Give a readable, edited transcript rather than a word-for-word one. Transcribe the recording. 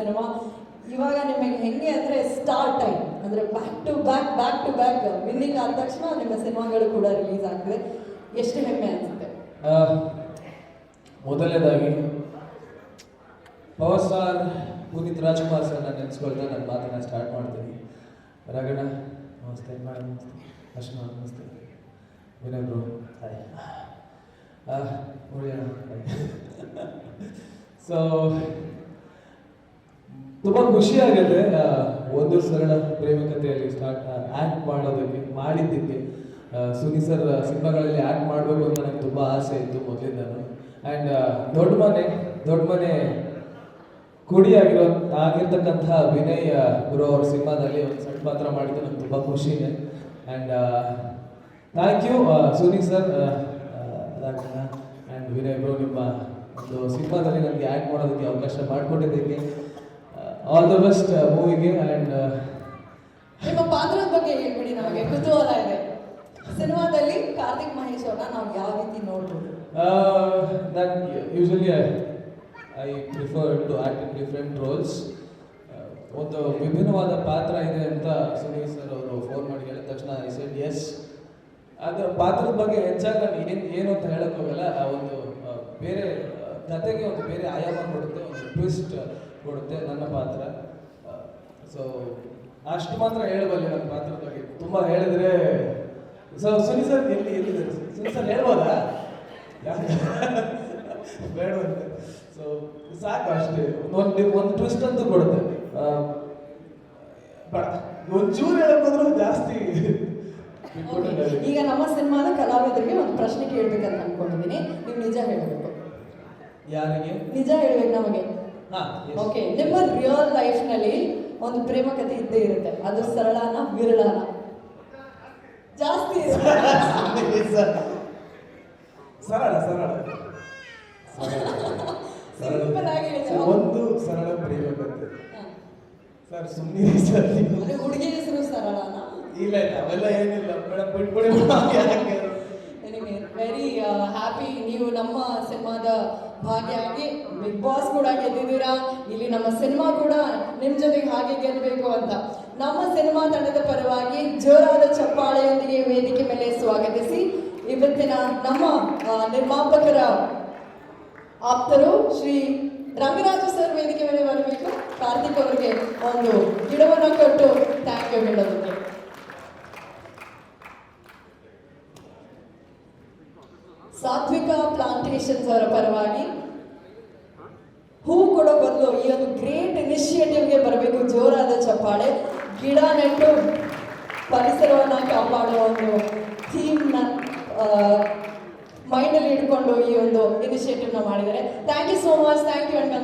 Cinema. ಇವಾಗ ನಿಮಗೆ ಹೆಂಗೆ ಅಂದರೆ ಸ್ಟಾರ್ ಟೈಮ್ ಅಂದರೆ ಬ್ಯಾಕ್ ಟು ಬ್ಯಾಕ್ ವಿನ್ನಿಂಗ್ ಆದ ತಕ್ಷಣ ನಿಮ್ಮ ಸಿನಿಮಾಗಳು ಕೂಡ ರಿಲೀಸ್ ಆಗ್ತದೆ. ಎಷ್ಟು ಹೆಮ್ಮೆ ಅನಿಸುತ್ತೆ? ಮೊದಲನೇದಾಗಿ power star Puneeth Rajkumar sir ನಾನು ನೆನೆಸ್ಕೊಳ್ತಾ ನನ್ನ ಮಾತನ್ನು ಸ್ಟಾರ್ಟ್ ಮಾಡ್ತೀನಿ. ರಗಣ ನಮಸ್ತೆ, ಮೇಡಮ್ ನಮಸ್ತೆ, ಅಶ್ವಿನ ನಮಸ್ತೆ, ವಿನಯ್ ಬ್ರೋ ಹಾಯ್, ಸೊ ತುಂಬ ಖುಷಿಯಾಗುತ್ತೆ ಒಂದು ಸರಳ ಪ್ರೇಮಕತೆಯಲ್ಲಿ ಆ್ಯಕ್ಟ್ ಮಾಡಿದ್ದಕ್ಕೆ. ಸುನಿ ಸರ್ ಸಿನಿಮಾಗಳಲ್ಲಿ ಆ್ಯಕ್ಟ್ ಮಾಡಬೇಕು ಅಂತ ನನಗೆ ತುಂಬ ಆಸೆ ಇತ್ತು ಮೊದಲಿಂದನು. ಆ್ಯಂಡ್ ದೊಡ್ಡ ಮನೆ ಆಗಿರ್ತಕ್ಕಂಥ ವಿನಯ್ ಬ್ರೋ ಅವ್ರ ಸಿನಿಮಾದಲ್ಲಿ ಒಂದು ಸಣ್ಣ ಪಾತ್ರ ಮಾಡಿದ್ದು ನನಗೆ ತುಂಬ ಖುಷಿನೇ. And thank you Suni sir and Vinay bro, ನಿಮ್ಮ ಒಂದು ಸಿನಿಮಾದಲ್ಲಿ ನನಗೆ ಆ್ಯಕ್ಟ್ ಮಾಡೋದಕ್ಕೆ ಅವಕಾಶ ಮಾಡಿಕೊಟ್ಟಿದ್ದಕ್ಕೆ. ಆಲ್ ದ ಬೆಸ್ಟ್ ಮೂವಿಗೆ. ಆ್ಯಂಡ್ ನಿಮ್ಮ ಪಾತ್ರದ ಬಗ್ಗೆ ಹೇಳ್ಬಿಡಿ, ನಮಗೆ ಕುತೂಹಲ ಇದೆ. ಸಿನಿಮಾದಲ್ಲಿ ಕಾರ್ತಿಕ್ ಮಹೇಶ್ ಅವ್ರನ್ನ ನಾವು ಯಾವ ರೀತಿ ನೋಡ್ಬೋದು? ನಾನು usually I prefer to act in different roles. ಒಂದು ವಿಭಿನ್ನವಾದ ಪಾತ್ರ ಇದೆ ಅಂತ ಸುನೀಲ್ ಸರ್ ಅವರು ಫೋನ್ ಮಾಡಿ ಹೇಳಿದ ತಕ್ಷಣ ಐ ಸೆಡ್ ಎಸ್. ಅದರ ಪಾತ್ರದ ಬಗ್ಗೆ ಹೆಚ್ಚಾಗಿ ನಾನು ಏನು ಅಂತ ಹೇಳಕ್ಕೆ ಹೋಗಲ್ಲ. ಆ ಒಂದು ಬೇರೆ ಕತೆಗೆ ಒಂದು ಬೇರೆ ಆಯಾಮ ಕೊಡುತ್ತೆ, ಒಂದು ಟ್ವಿಸ್ಟ್ ಕೊಡುತ್ತೆ ನನ್ನ ಪಾತ್ರ. ಸೊ ಅಷ್ಟು ಮಾತ್ರ ಹೇಳಬಲ್ಲೆ ನನ್ನ ಪಾತ್ರದ ಬಗ್ಗೆ. ತುಂಬ ಹೇಳಿದ್ರೆ ಸುನಿ ಸರ್ ಎಲ್ಲಿದ್ದಾರೆ? ಸುನಿ ಸರ್ ಹೇಳ್ಬೋದಾ? ಬೇಡವಂತೆ. ಸೊ ಸಾಕು ಅಷ್ಟೇ. ಒಂದು ಟ್ವಿಸ್ಟ್ ಅಂತೂ ಕೊಡುತ್ತೆ. ಒಂಚೂರು ಹೇಳಕ್ಕೋದ್ರೂ ಜಾಸ್ತಿ. ಈಗ ನಮ್ಮ ಸಿನಿಮಾದ ಕಲಾವಿದರಿಗೆ ಒಂದು ಪ್ರಶ್ನೆ ಕೇಳಬೇಕಂತ ಅನ್ಕೊಂಡಿದ್ದೀನಿ. ನೀವು ನಿಜ ಹೇಳಬೇಕು. ಯಾರಿಗೆ? ನಿಜ ಹೇಳ್ಬೇಕು ನಮಗೆ. ಓಕೆ, ನಿಮ್ಮ ರಿಯಲ್ ಲೈಫ್ ನಲ್ಲಿ ಒಂದು ಪ್ರೇಮ ಕಥೆ ಇದ್ದೇ ಇರುತ್ತೆ. ಅದು ಸರಳನ ವಿರಳನ? ಜಾಸ್ತಿ ಸರಳ ಒಂದು ಸರಳ ಪ್ರೇಮ ಕಥೆ ಸರ್. ಸುಮ್ಮನೆ ಸರ್, ಹುಡುಗಿ ಹೆಸರು ಸರಳನ? ಇಲ್ಲ ಅವೆಲ್ಲ ಏನಿಲ್ಲ ಮೇಡಮ್, ಬಿಟ್ಬಿಡಿ. ವೆರಿ ಹ್ಯಾಪಿ ನೀವು ನಮ್ಮ ಸಿನಿಮಾದ ಭಾಗಿಯಾಗಿ ಬಿಗ್ ಬಾಸ್ ಕೂಡ ಗೆದ್ದಿದ್ದೀರಾ. ಇಲ್ಲಿ ನಮ್ಮ ಸಿನಿಮಾ ಕೂಡ ನಿಮ್ಮ ಜೊತೆಗೆ ಹಾಗೆ ಗೆಲ್ಲಬೇಕು ಅಂತ ನಮ್ಮ ಸಿನಿಮಾ ತಂಡದ ಪರವಾಗಿ ಜೋರಾದ ಚಪ್ಪಾಳೆಯೊಂದಿಗೆ ವೇದಿಕೆ ಮೇಲೆ ಸ್ವಾಗತಿಸಿ ಇವತ್ತಿನ ನಮ್ಮ ನಿರ್ಮಾಪಕರ ಆಪ್ತರು ಶ್ರೀ ರಂಗರಾಜು ಸರ್ ವೇದಿಕೆ ಮೇಲೆ ಬರಬೇಕು. ಕಾರ್ತಿಕ್ ಅವರಿಗೆ ಒಂದು ಗಿಡವನ್ನು ಕೊಟ್ಟು ಥ್ಯಾಂಕ್ ಯು ಹೇಳೋದಕ್ಕೆ. ಸಾತ್ವಿಕ ಪ್ಲಾಂಟೇಶನ್ಸ್ ಅವರ ಪರವಾಗಿ ಹೂ ಕೊಡೋ ಬದಲು ಈ ಒಂದು ಗ್ರೇಟ್ ಇನಿಷಿಯೇಟಿವ್ಗೆ ಬರಬೇಕು ಜೋರಾದ ಚಪ್ಪಾಳೆ. ಗಿಡ ನೆಟ್ಟು ಪರಿಸರವನ್ನು ಕಾಪಾಡುವ ಒಂದು ಥೀಮ್ನ ಮೈಂಡಲ್ಲಿ ಇಟ್ಕೊಂಡು ಈ ಒಂದು ಇನಿಷಿಯೇಟಿವ್ನ ಮಾಡಿದ್ದಾರೆ. Thank you so much. Thank you.